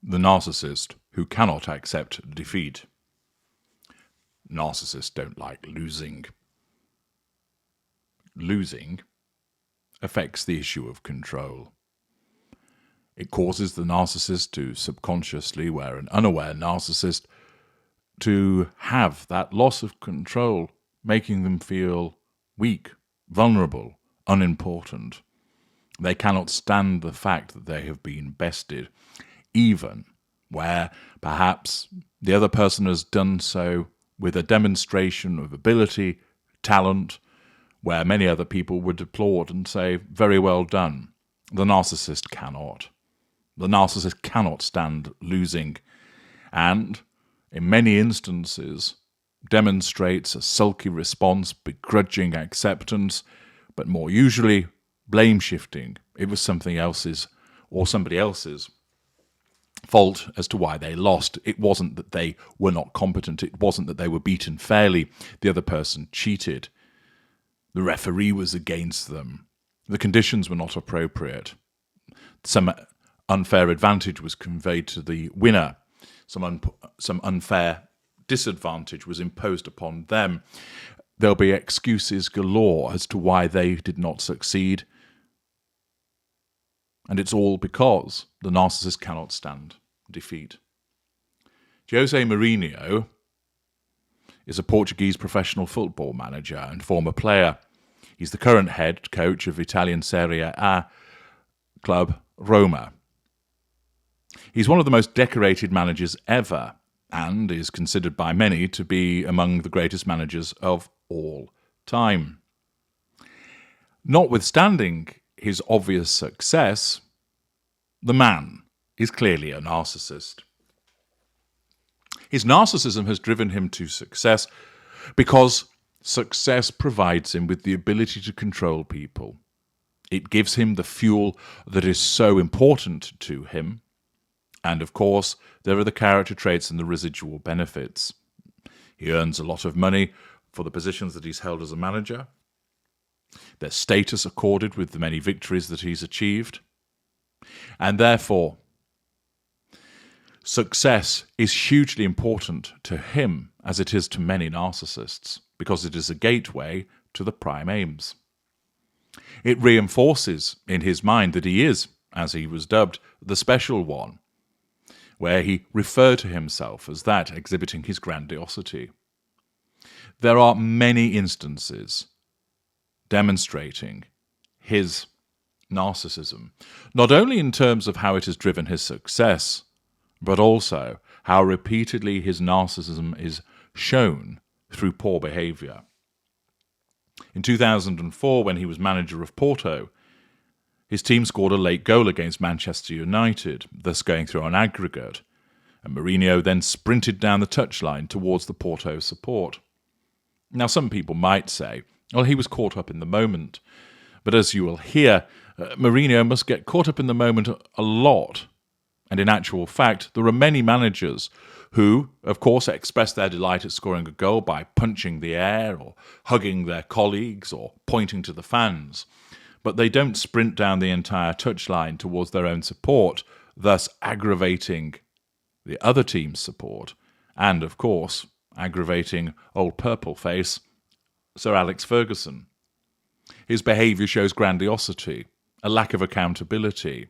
The narcissist who cannot accept defeat. Narcissists don't like losing. Losing affects the issue of control. It causes the narcissist to subconsciously, where an unaware narcissist, to have that loss of control, making them feel weak, vulnerable, unimportant. They cannot stand the fact that they have been bested, even where perhaps the other person has done so with a demonstration of ability, talent, where many other people would applaud and say, very well done. The narcissist cannot. The narcissist cannot stand losing, and in many instances demonstrates a sulky response, begrudging acceptance, but more usually blame shifting. It was something else's or somebody else's fault as to why they lost. It wasn't that they were not competent. It wasn't that they were beaten fairly. The other person cheated. The referee was against them. The conditions were not appropriate. Some unfair advantage was conveyed to the winner. Some unfair disadvantage was imposed upon them. There'll be excuses galore as to why they did not succeed. And it's all because the narcissist cannot stand defeat. Jose Mourinho is a Portuguese professional football manager and former player. He's the current head coach of Italian Serie A club Roma. He's one of the most decorated managers ever and is considered by many to be among the greatest managers of all time. Notwithstanding his obvious success, the man is clearly a narcissist. His narcissism has driven him to success because success provides him with the ability to control people. It gives him the fuel that is so important to him. And of course, there are the character traits and the residual benefits. He earns a lot of money for the positions that he's held as a manager. There's status accorded with the many victories that he's achieved. And therefore, success is hugely important to him as it is to many narcissists, because it is a gateway to the prime aims. It reinforces in his mind that he is, as he was dubbed, the special one, where he referred to himself as that, exhibiting his grandiosity. There are many instances demonstrating his narcissism, not only in terms of how it has driven his success, but also how repeatedly his narcissism is shown through poor behaviour. In 2004, when he was manager of Porto, his team scored a late goal against Manchester United, thus going through on aggregate, and Mourinho then sprinted down the touchline towards the Porto support. Now, some people might say, well, he was caught up in the moment. But as you will hear, Mourinho must get caught up in the moment a lot. And in actual fact, there are many managers who, of course, express their delight at scoring a goal by punching the air or hugging their colleagues or pointing to the fans. But they don't sprint down the entire touchline towards their own support, thus aggravating the other team's support and, of course, aggravating old purple face Sir Alex Ferguson. His behaviour shows grandiosity, a lack of accountability,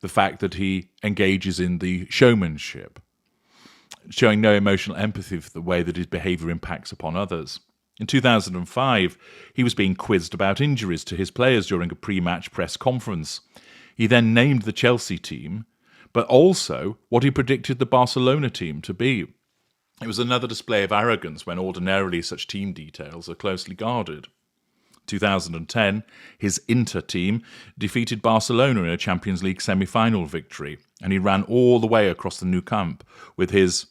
the fact that he engages in the showmanship, showing no emotional empathy for the way that his behaviour impacts upon others. In 2005, he was being quizzed about injuries to his players during a pre-match press conference. He then named the Chelsea team, but also what he predicted the Barcelona team to be. It was another display of arrogance when ordinarily such team details are closely guarded. 2010, his Inter team defeated Barcelona in a Champions League semi-final victory, and he ran all the way across the Nou Camp with his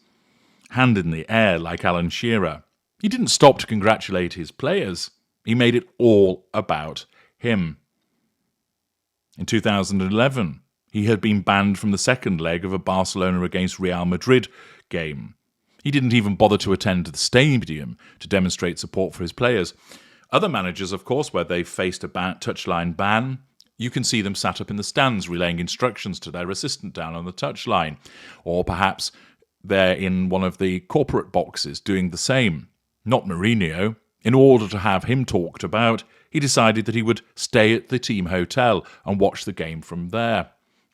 hand in the air like Alan Shearer. He didn't stop to congratulate his players. He made it all about him. In 2011, he had been banned from the second leg of a Barcelona against Real Madrid game. He didn't even bother to attend the stadium to demonstrate support for his players. Other managers, of course, where they faced a touchline ban, You can see them sat up in the stands relaying instructions to their assistant down on the touchline, or perhaps they're in one of the corporate boxes doing the same. Not Mourinho. In order to have him talked about, he decided that he would stay at the team hotel and watch the game from there.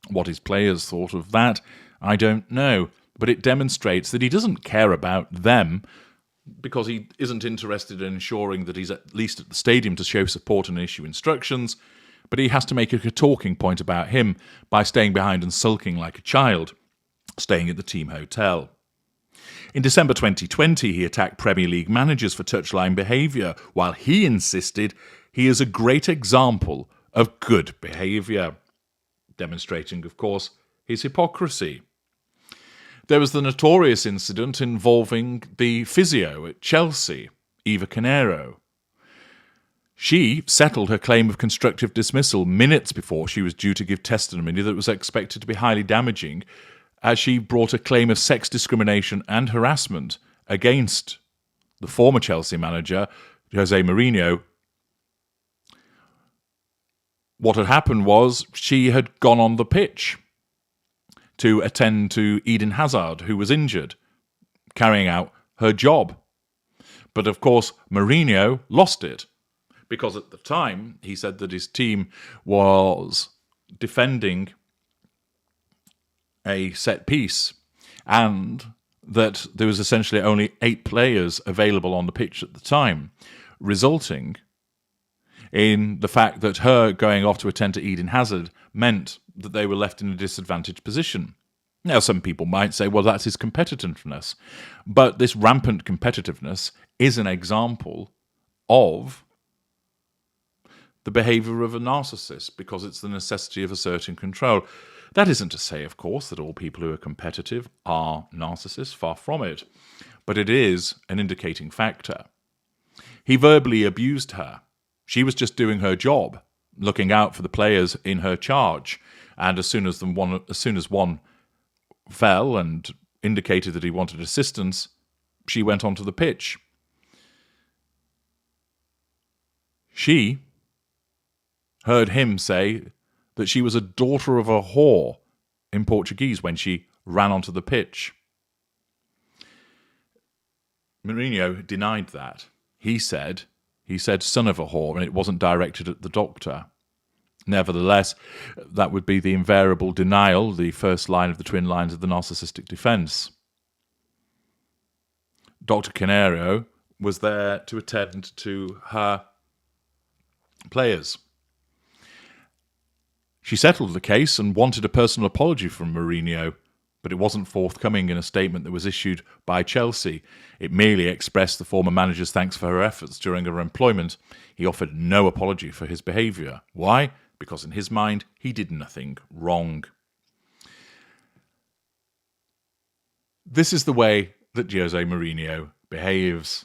What his players thought of that, I don't know, but it demonstrates that he doesn't care about them because he isn't interested in ensuring that he's at least at the stadium to show support and issue instructions, but he has to make a talking point about him by staying behind and sulking like a child, staying at the team hotel. In December 2020, he attacked Premier League managers for touchline behaviour, while he insisted he is a great example of good behaviour, demonstrating, of course, his hypocrisy. There was the notorious incident involving the physio at Chelsea, Eva Canero. She settled her claim of constructive dismissal minutes before she was due to give testimony that was expected to be highly damaging, as she brought a claim of sex discrimination and harassment against the former Chelsea manager, Jose Mourinho. What had happened was she had gone on the pitch to attend to Eden Hazard, who was injured, carrying out her job. But of course, Mourinho lost it, because at the time he said that his team was defending a set piece and that there was essentially only 8 players available on the pitch at the time, resulting in the fact that her going off to attend to Eden Hazard meant that they were left in a disadvantaged position. Now, some people might say, well, that's his competitiveness. But this rampant competitiveness is an example of the behaviour of a narcissist, because it's the necessity of asserting control. That isn't to say, of course, that all people who are competitive are narcissists, far from it. But it is an indicating factor. He verbally abused her. She was just doing her job, looking out for the players in her charge. And as soon as one fell and indicated that he wanted assistance, she went onto the pitch. She heard him say that she was a daughter of a whore in Portuguese when she ran onto the pitch. Mourinho denied that. He said son of a whore, and it wasn't directed at the doctor. Nevertheless, that would be the invariable denial, the first line of the twin lines of the narcissistic defence. Dr. Canero was there to attend to her players. She settled the case and wanted a personal apology from Mourinho, but it wasn't forthcoming in a statement that was issued by Chelsea. It merely expressed the former manager's thanks for her efforts during her employment. He offered no apology for his behaviour. Why? Because in his mind, he did nothing wrong. This is the way that Jose Mourinho behaves.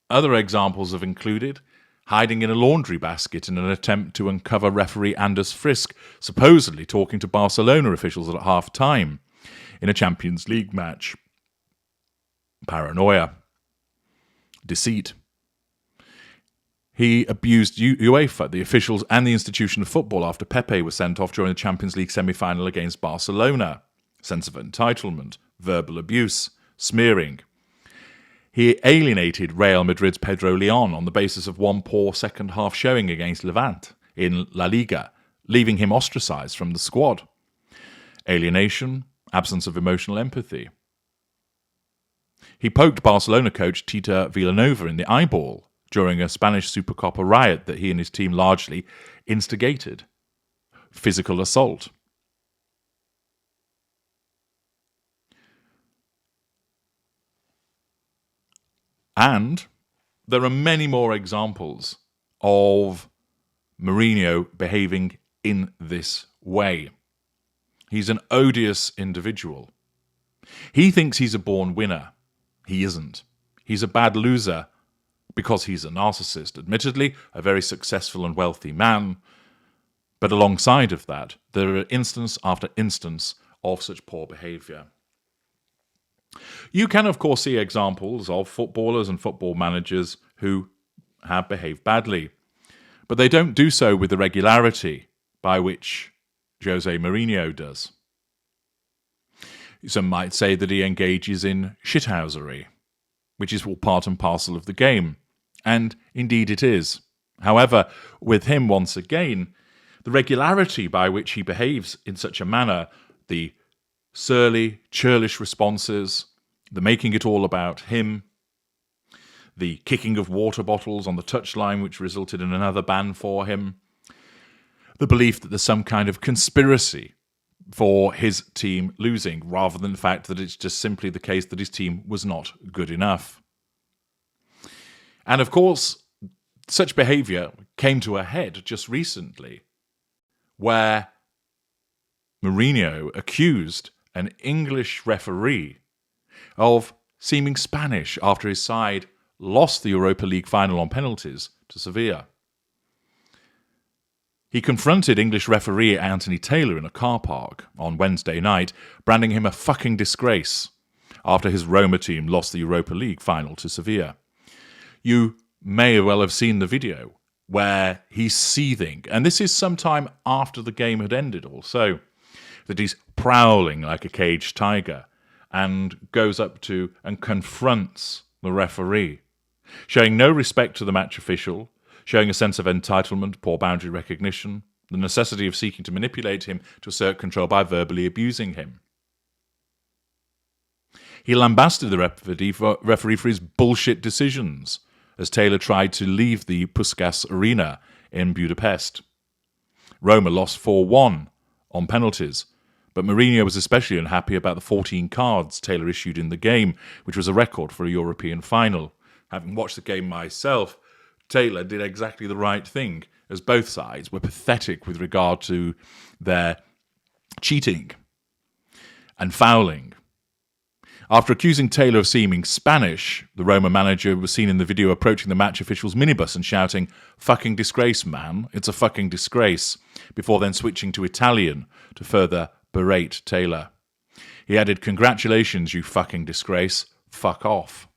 Other examples have included hiding in a laundry basket in an attempt to uncover referee Anders Frisk, supposedly talking to Barcelona officials at half-time in a Champions League match. Paranoia. Deceit. He abused UEFA, the officials and the institution of football after Pepe was sent off during the Champions League semi-final against Barcelona. Sense of entitlement, verbal abuse, smearing. He alienated Real Madrid's Pedro Leon on the basis of one poor second-half showing against Levante in La Liga, leaving him ostracised from the squad. Alienation, absence of emotional empathy. He poked Barcelona coach Tita Villanova in the eyeball during a Spanish Supercopa riot that he and his team largely instigated. Physical assault. And there are many more examples of Mourinho behaving in this way. He's an odious individual. He thinks he's a born winner. He isn't. He's a bad loser because he's a narcissist. Admittedly, a very successful and wealthy man. But alongside of that, there are instance after instance of such poor behaviour. You can, of course, see examples of footballers and football managers who have behaved badly. but they don't do so with the regularity by which Jose Mourinho does. Some might say that he engages in shithousery, which is all part and parcel of the game, and indeed it is. However, with him, once again, the regularity by which he behaves in such a manner, the surly, churlish responses, the making it all about him, the kicking of water bottles on the touchline, which resulted in another ban for him, the belief that there's some kind of conspiracy for his team losing, rather than the fact that it's just simply the case that his team was not good enough. And of course, such behaviour came to a head just recently, where Mourinho accused an English referee of seeming Spanish after his side lost the Europa League final on penalties to Sevilla. He confronted English referee Anthony Taylor in a car park on Wednesday night, branding him a fucking disgrace after his Roma team lost the Europa League final to Sevilla. You may well have seen the video where he's seething, and this is sometime after the game had ended also, that he's prowling like a caged tiger and goes up to and confronts the referee, showing no respect to the match official, showing a sense of entitlement, poor boundary recognition, the necessity of seeking to manipulate him to assert control by verbally abusing him. He lambasted the referee for his bullshit decisions as Taylor tried to leave the Puskás Arena in Budapest. Roma lost 4-1 on penalties, but Mourinho was especially unhappy about the 14 cards Taylor issued in the game, which was a record for a European final. Having watched the game myself, Taylor did exactly the right thing, as both sides were pathetic with regard to their cheating and fouling. After accusing Taylor of seeming Spanish, the Roma manager was seen in the video approaching the match official's minibus and shouting, "Fucking disgrace, man, it's a fucking disgrace," before then switching to Italian to further berate Taylor. He added, "Congratulations, you fucking disgrace, fuck off."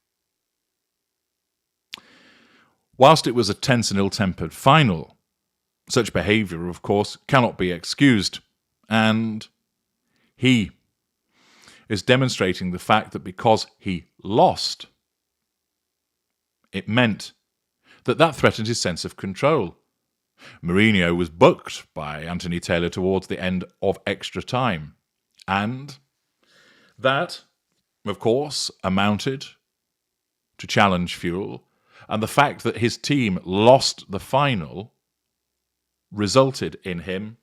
Whilst it was a tense and ill-tempered final, such behaviour, of course, cannot be excused, and he is demonstrating the fact that because he lost, it meant that that threatened his sense of control. Mourinho was booked by Anthony Taylor towards the end of extra time, and that, of course, amounted to challenge fuel, and the fact that his team lost the final resulted in him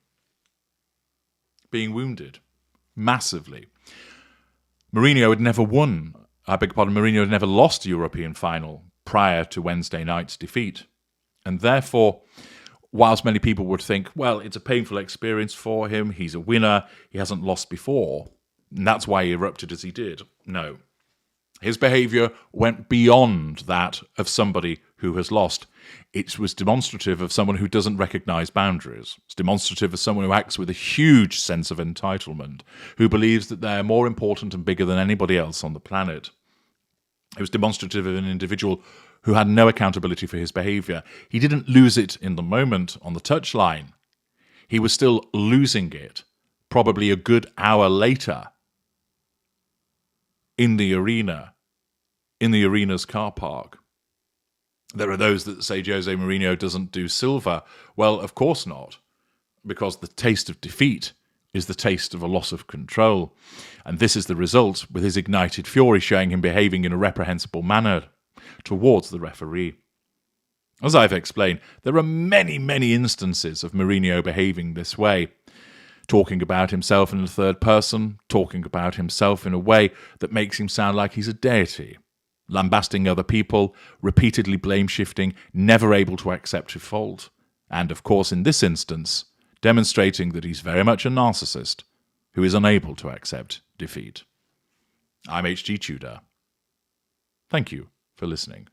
being wounded massively. Mourinho had never lost a European final prior to Wednesday night's defeat. And therefore, whilst many people would think, well, it's a painful experience for him, he's a winner, he hasn't lost before, and that's why he erupted as he did. No. His behaviour went beyond that of somebody who has lost. It was demonstrative of someone who doesn't recognise boundaries. It's demonstrative of someone who acts with a huge sense of entitlement, who believes that they're more important and bigger than anybody else on the planet. It was demonstrative of an individual who had no accountability for his behaviour. He didn't lose it in the moment on the touchline. He was still losing it probably a good hour later in the arena, in the arena's car park. There are those that say Jose Mourinho doesn't do silver. Well, of course not, because the taste of defeat is the taste of a loss of control. And this is the result, with his ignited fury showing him behaving in a reprehensible manner towards the referee. As I've explained, there are many, many instances of Mourinho behaving this way, talking about himself in the third person, talking about himself in a way that makes him sound like he's a deity, lambasting other people, repeatedly blame-shifting, never able to accept a fault, and, of course, in this instance, demonstrating that he's very much a narcissist who is unable to accept defeat. I'm H.G. Tudor. Thank you for listening.